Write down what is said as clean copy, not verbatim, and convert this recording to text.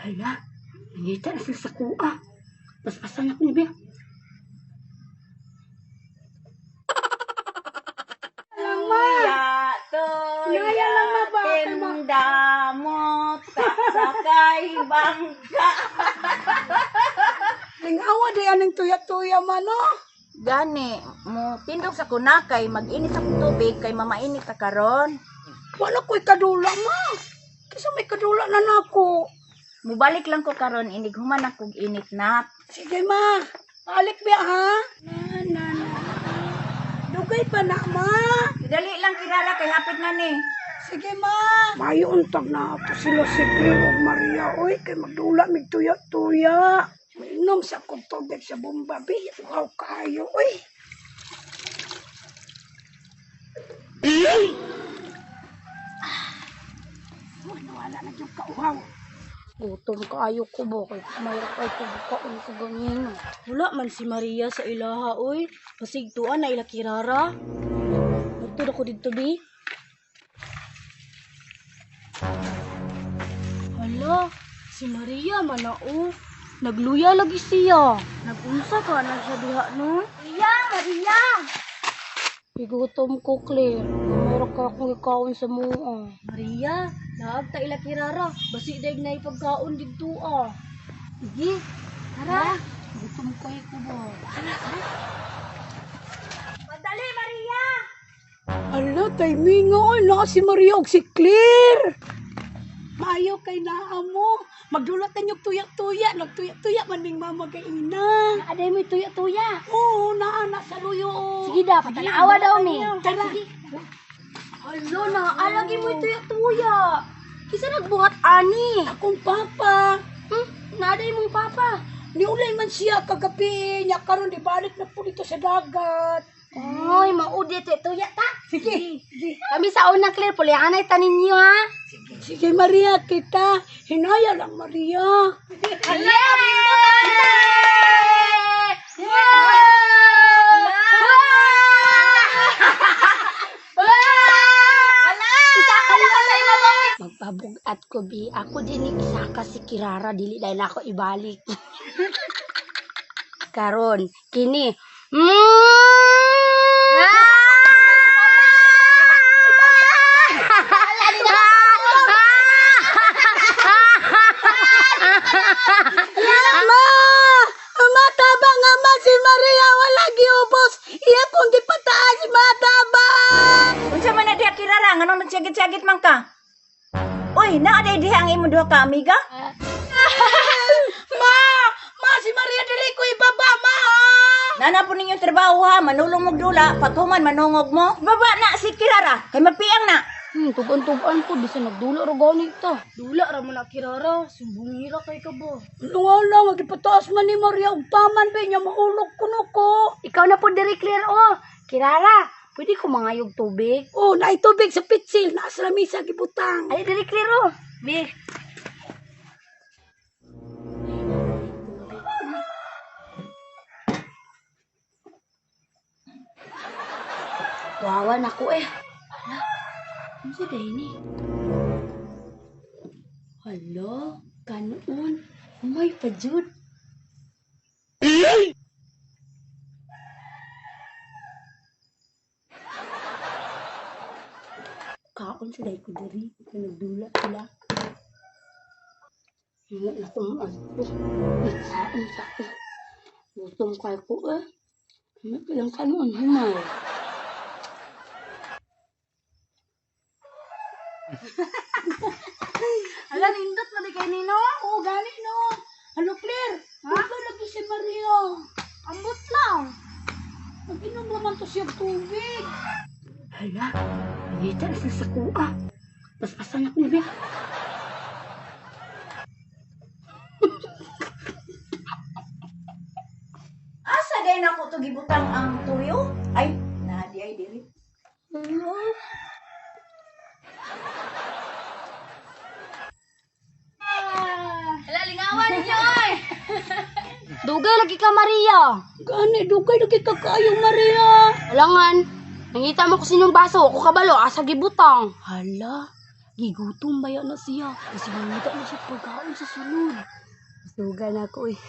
Hala, nangita na sila sa kuha. Pas-pasan ako niya. Tuya, tuya, tindamot, sakay bangka. Lingawa di anong tuya-tuya man, no? Gani, mo tindog sa kunakay, mag-init sa tubig, kay mamainit ka karon. Wala ko'y kadula, ma. Kasi may kadula na nako. Mubalik lang ko karon, inig human akong init na. Sige, ma. Balik ba, ha? Na. Dugay pa na, ma. Dali lang kirara, kay hapit na ni. Sige, ma. Mayo untag na ato sila si Claire o Maria. Oy, kay magdula mig tuya-tuya. Mainom sa akong tubig sa bumbabi. Wow, kayo, oy. Wala na yung kauhaw. Gutom kaayo ko ba kay mayroon kay kubukaon ko ganyan. Wala man si Maria sa ilaha oy. Pasigtuan na ila kirara. Magtud ako dito bi. Hala, si Maria man na oh. Nagluya lagi siya. Nagunsa ka na siya diha no? Maria! Igutom ko, Claire. Mayroon ka akong ikawon sa mua. Maria, naag ta ila kirara. Basi daig na ipagkaon dito ah. Sige, tara. Gutom kayo ko ba? Madali, Maria! Ala, timing nga. Oy, na si Maria o si Claire. Maayo kay naamo. Magdulot na yung tuya-tuya. Nagtuya-tuya man ning mama kay ina. Aday mo tuya-tuya. Oo, naa sa luyo. Sige da, patanawa daw ni. Tara. Alo na, alagi mo tuya-tuya. Kisa nagbuhat ani. Akong papa. Naday mong papa. Niulay man siya kagabi niya karon di balik na po dito sa dagat. Ay, maudit tuya ta. Sige. Kami sa una, Claire, pulianay tanin niyo ha. Sige Maria, kita. Hinaya lang Maria. Magpabugat ko, bi. Ako din yung isa ka si Kirara. Dili dahil ako ibalik. Karon, kini. Matabang ama si Maria wala giubos. Iya kung gipataas si matabang. Unsa man na diha kirara, nganong nagsigit-sigit man ka? Uy, naa day diha ang imo duha ka amiga? Ma si Maria dili ko ibaba ma. Nana po ninyong trabaho ha, manulong mo dula, paghuman manungog mo. Baba na si kirara, kay mapiang na. Tugan-tugan ko, bisa nagdula ra gani ta. Dula ra mo na Kirara, sumbungira kay ka ba? Wala magipataas man ni Maria ug paman ba niya maulog kuno ko. Ikaw na po diri Claire oh. Kirara, pwede ko mangayog tubig? Oh, naay tubig sa pitsil na sa lamisa gibutang. Ay diri Claire oh. Bi. Wawan ako eh. Ano sa day ni? Hala, kanon. Umay pa jud. Kaon sa day ko diri. Nagdula sila. Hindi na kung ano. Saan sa ko. Gutom kay ko eh. Hindi lang kanon. Humay. Ala nindot na di kay Nino? Oo, gani no. Ano Claire? Ha? Lagi si Maria. Ambot lang. Mag-inom naman to siya tubig. Hala, nangita na sila sa kuha. Pas-pasan ako niya. Asa day na ko to gibutang ang tuyo? Ay, na di ay diri. Hala, lingawan niyo oy. Dugay lagi ka Maria. Gani, dugay lagi kakayong Maria. Alangan, nangita mo ko sinyong baso, ako kabalo, asa gibutang. Hala, Gigutom ba na siya? Kasi mamita na siya pagkaon sa sulod. Sugan ako eh.